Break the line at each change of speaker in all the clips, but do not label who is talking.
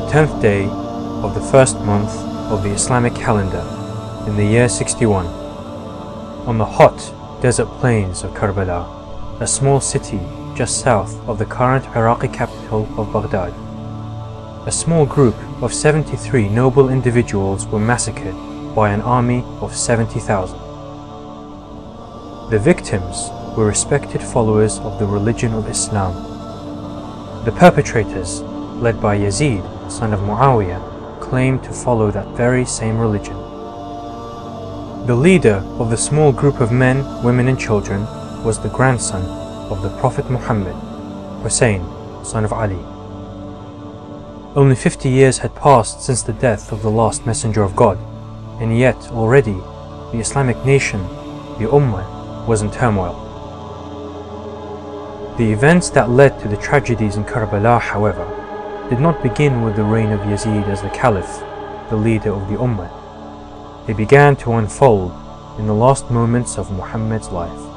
10th day of the first month of the Islamic calendar in the year 61. On the hot desert plains of Karbala, a small city just south of the current Iraqi capital of Baghdad, a small group of 73 noble individuals were massacred by an army of 70,000. The victims were respected followers of the religion of Islam. The perpetrators, led by Yazid, son of Muawiyah, claimed to follow that very same religion. The leader of the small group of men, women and children was the grandson of the Prophet Muhammad, Hussein, son of Ali. Only 50 years had passed since the death of the last messenger of God, and yet already the Islamic nation, the Ummah, was in turmoil. The events that led to the tragedies in Karbala, however, did not begin with the reign of Yazid as the Caliph, the leader of the Ummah. They began to unfold in the last moments of Muhammad's life.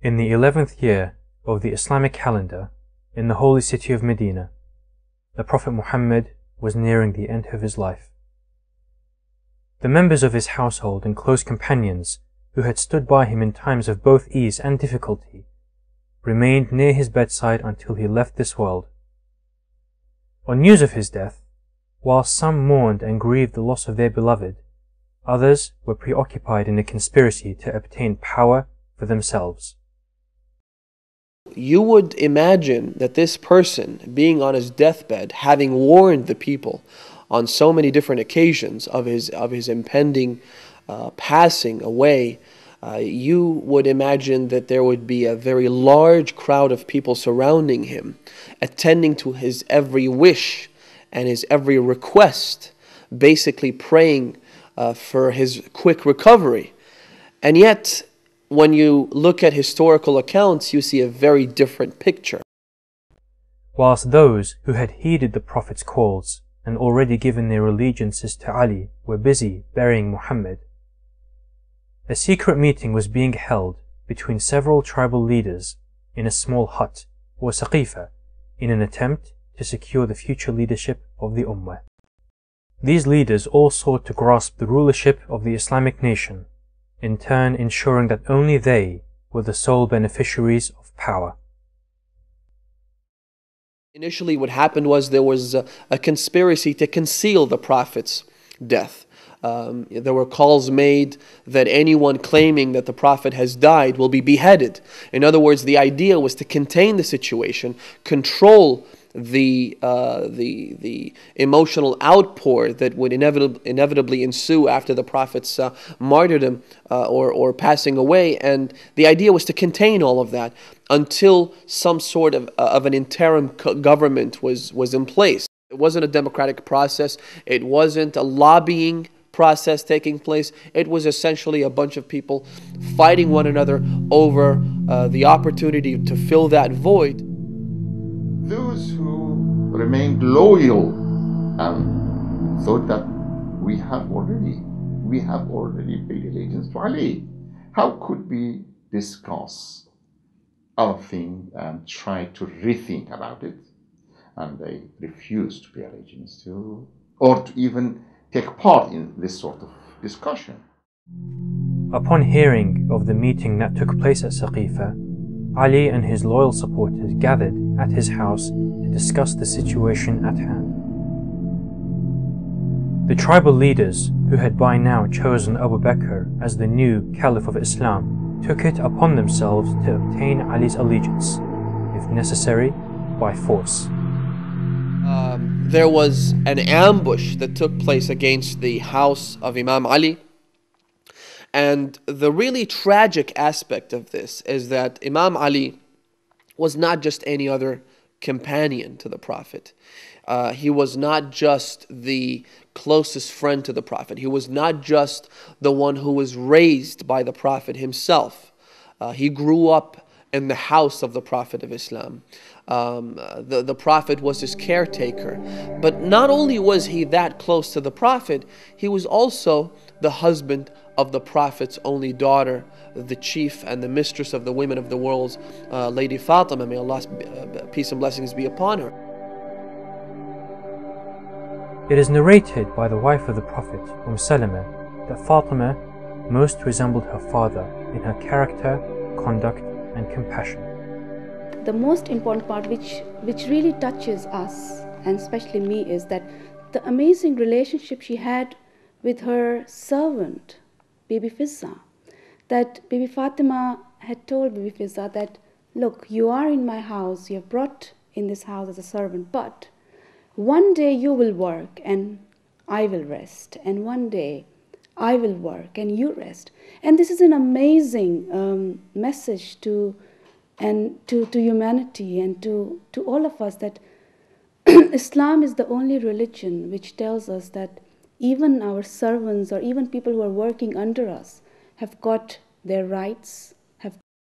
In the 11th year of the Islamic calendar, in the holy city of Medina, the Prophet Muhammad was nearing the end of his life. The members of his household and close companions, who had stood by him in times of both ease and difficulty, remained near his bedside until he left this world. On news of his death, while some mourned and grieved the loss of their beloved, others were preoccupied in a conspiracy to obtain power for themselves.
You would imagine that this person, being on his deathbed, having warned the people on so many different occasions of his impending passing away, you would imagine that there would be a very large crowd of people surrounding him, attending to his every wish and his every request, basically praying for his quick recovery. And yet, when you look at historical accounts, you see a very different picture.
Whilst those who had heeded the Prophet's calls and already given their allegiances to Ali were busy burying Muhammad, a secret meeting was being held between several tribal leaders in a small hut or saqifa in an attempt to secure the future leadership of the Ummah. These leaders all sought to grasp the rulership of the Islamic nation, in turn ensuring that only they were the sole beneficiaries of power.
Initially what happened was there was a conspiracy to conceal the Prophet's death. There were calls made that anyone claiming that the Prophet has died will be beheaded. In other words, the idea was to contain the situation, control the emotional outpour that would inevitably ensue after the Prophet's martyrdom or passing away, and the idea was to contain all of that until some sort of an interim government was in place. It wasn't a democratic process. It wasn't a lobbying process taking place. It was essentially a bunch of people fighting one another over the opportunity to fill that void.
Those who remained loyal and thought that we have already paid allegiance to Ali. How could we discuss other things and try to rethink about it? And they refused to pay allegiance to, or to even take part in this sort of discussion.
Upon hearing of the meeting that took place at Saqifa, Ali and his loyal supporters gathered at his house to discuss the situation at hand. The tribal leaders, who had by now chosen Abu Bakr as the new Caliph of Islam, took it upon themselves to obtain Ali's allegiance, if necessary, by force.
There was an ambush that took place against the house of Imam Ali. And the really tragic aspect of this is that Imam Ali was not just any other companion to the Prophet. He was not just the closest friend to the Prophet. He was not just the one who was raised by the Prophet himself. He grew up in the house of the Prophet of Islam. The Prophet was his caretaker. But not only was he that close to the Prophet, he was also the husband of the Prophet's only daughter, the chief and the mistress of the women of the world, Lady Fatima, may Allah's peace and blessings be upon her.
It is narrated by the wife of the Prophet, Salama, that Fatima most resembled her father in her character, conduct, and compassion.
The most important part which really touches us, and especially me, is that the amazing relationship she had with her servant, Bibi Fizza. That Bibi Fatima had told Bibi Fizza that, look, you are in my house, you have brought in this house as a servant, but one day you will work and I will rest, and one day I will work and you rest. And this is an amazing message to humanity and to all of us, that Islam is the only religion which tells us that even our servants or even people who are working under us have got their rights,